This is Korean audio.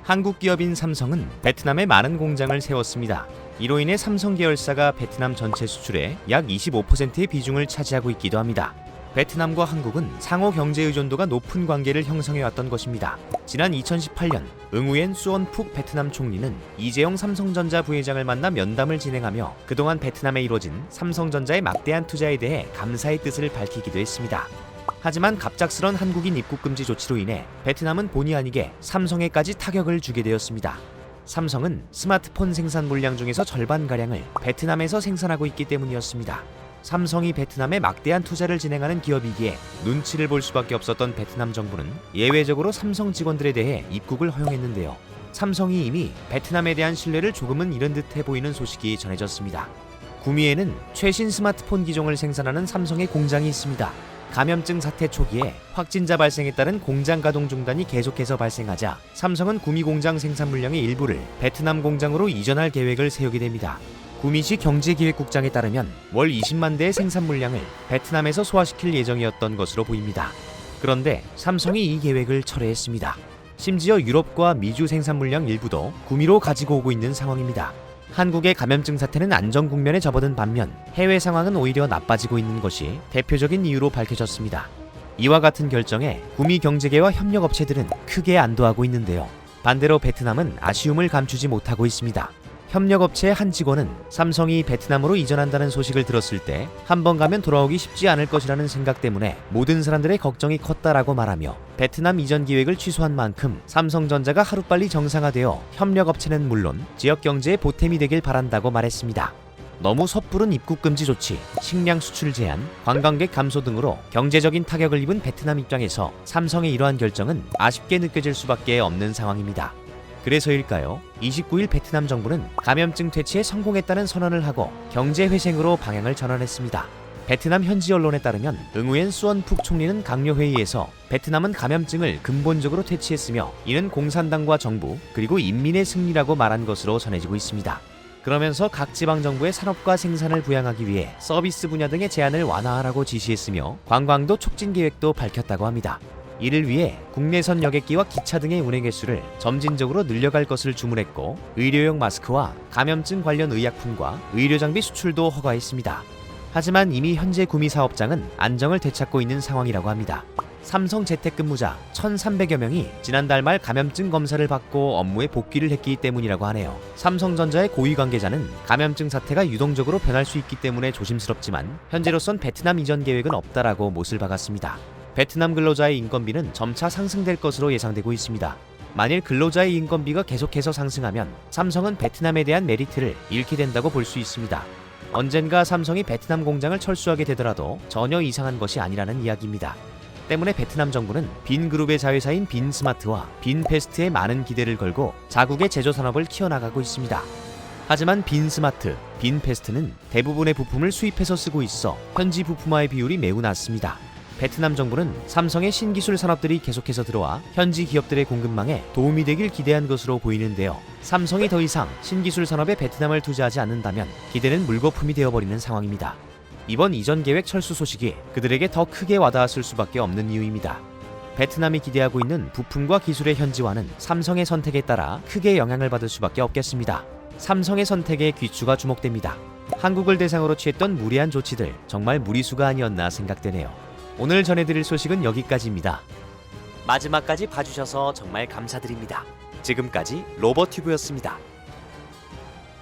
한국 기업인 삼성은 베트남에 많은 공장을 세웠습니다. 이로 인해 삼성 계열사가 베트남 전체 수출의 약 25%의 비중을 차지하고 있기도 합니다. 베트남과 한국은 상호 경제 의존도가 높은 관계를 형성해왔던 것입니다. 지난 2018년 응우엔 수원푹 베트남 총리는 이재용 삼성전자 부회장을 만나 면담을 진행하며 그동안 베트남에 이뤄진 삼성전자의 막대한 투자에 대해 감사의 뜻을 밝히기도 했습니다. 하지만 갑작스런 한국인 입국 금지 조치로 인해 베트남은 본의 아니게 삼성에까지 타격을 주게 되었습니다. 삼성은 스마트폰 생산 물량 중에서 절반가량을 베트남에서 생산하고 있기 때문이었습니다. 삼성이 베트남에 막대한 투자를 진행하는 기업이기에 눈치를 볼 수밖에 없었던 베트남 정부는 예외적으로 삼성 직원들에 대해 입국을 허용했는데요. 삼성이 이미 베트남에 대한 신뢰를 조금은 잃은 듯해 보이는 소식이 전해졌습니다. 구미에는 최신 스마트폰 기종을 생산하는 삼성의 공장이 있습니다. 감염증 사태 초기에 확진자 발생에 따른 공장 가동 중단이 계속해서 발생하자 삼성은 구미 공장 생산 물량의 일부를 베트남 공장으로 이전할 계획을 세우게 됩니다. 구미시 경제기획국장에 따르면 월 20만 대의 생산 물량을 베트남에서 소화시킬 예정이었던 것으로 보입니다. 그런데 삼성이 이 계획을 철회했습니다. 심지어 유럽과 미주 생산 물량 일부도 구미로 가지고 오고 있는 상황입니다. 한국의 감염증 사태는 안정 국면에 접어든 반면 해외 상황은 오히려 나빠지고 있는 것이 대표적인 이유로 밝혀졌습니다. 이와 같은 결정에 구미 경제계와 협력업체들은 크게 안도하고 있는데요. 반대로 베트남은 아쉬움을 감추지 못하고 있습니다. 협력업체의 한 직원은 삼성이 베트남으로 이전한다는 소식을 들었을 때 한 번 가면 돌아오기 쉽지 않을 것이라는 생각 때문에 모든 사람들의 걱정이 컸다라고 말하며 베트남 이전 기획을 취소한 만큼 삼성전자가 하루빨리 정상화되어 협력업체는 물론 지역 경제의 보탬이 되길 바란다고 말했습니다. 너무 섣부른 입국 금지 조치, 식량 수출 제한, 관광객 감소 등으로 경제적인 타격을 입은 베트남 입장에서 삼성의 이러한 결정은 아쉽게 느껴질 수밖에 없는 상황입니다. 그래서일까요? 29일 베트남 정부는 감염증 퇴치에 성공했다는 선언을 하고 경제 회생으로 방향을 전환했습니다. 베트남 현지 언론에 따르면 응우엔 수원푹 총리는 강요회의에서 베트남은 감염증을 근본적으로 퇴치했으며 이는 공산당과 정부 그리고 인민의 승리라고 말한 것으로 전해지고 있습니다. 그러면서 각 지방정부의 산업과 생산을 부양하기 위해 서비스 분야 등의 제한을 완화하라고 지시했으며 관광도 촉진 계획도 밝혔다고 합니다. 이를 위해 국내선 여객기와 기차 등의 운행 횟수를 점진적으로 늘려갈 것을 주문했고 의료용 마스크와 감염증 관련 의약품과 의료장비 수출도 허가했습니다. 하지만 이미 현재 구미 사업장은 안정을 되찾고 있는 상황이라고 합니다. 삼성 재택근무자 1,300여 명이 지난달 말 감염증 검사를 받고 업무에 복귀를 했기 때문이라고 하네요. 삼성전자의 고위 관계자는 감염증 사태가 유동적으로 변할 수 있기 때문에 조심스럽지만 현재로선 베트남 이전 계획은 없다라고 못을 박았습니다. 베트남 근로자의 인건비는 점차 상승될 것으로 예상되고 있습니다. 만일 근로자의 인건비가 계속해서 상승하면 삼성은 베트남에 대한 메리트를 잃게 된다고 볼 수 있습니다. 언젠가 삼성이 베트남 공장을 철수하게 되더라도 전혀 이상한 것이 아니라는 이야기입니다. 때문에 베트남 정부는 빈그룹의 자회사인 빈스마트와 빈페스트에 많은 기대를 걸고 자국의 제조산업을 키워나가고 있습니다. 하지만 빈스마트, 빈페스트는 대부분의 부품을 수입해서 쓰고 있어 현지 부품화의 비율이 매우 낮습니다. 베트남 정부는 삼성의 신기술 산업들이 계속해서 들어와 현지 기업들의 공급망에 도움이 되길 기대한 것으로 보이는데요. 삼성이 더 이상 신기술 산업에 베트남을 투자하지 않는다면 기대는 물거품이 되어버리는 상황입니다. 이번 이전 계획 철수 소식이 그들에게 더 크게 와닿았을 수밖에 없는 이유입니다. 베트남이 기대하고 있는 부품과 기술의 현지화는 삼성의 선택에 따라 크게 영향을 받을 수밖에 없겠습니다. 삼성의 선택에 귀추가 주목됩니다. 한국을 대상으로 취했던 무리한 조치들 정말 무리수가 아니었나 생각되네요. 오늘 전해드릴 소식은 여기까지입니다. 마지막까지 봐주셔서 정말 감사드립니다. 지금까지 로버튜브였습니다.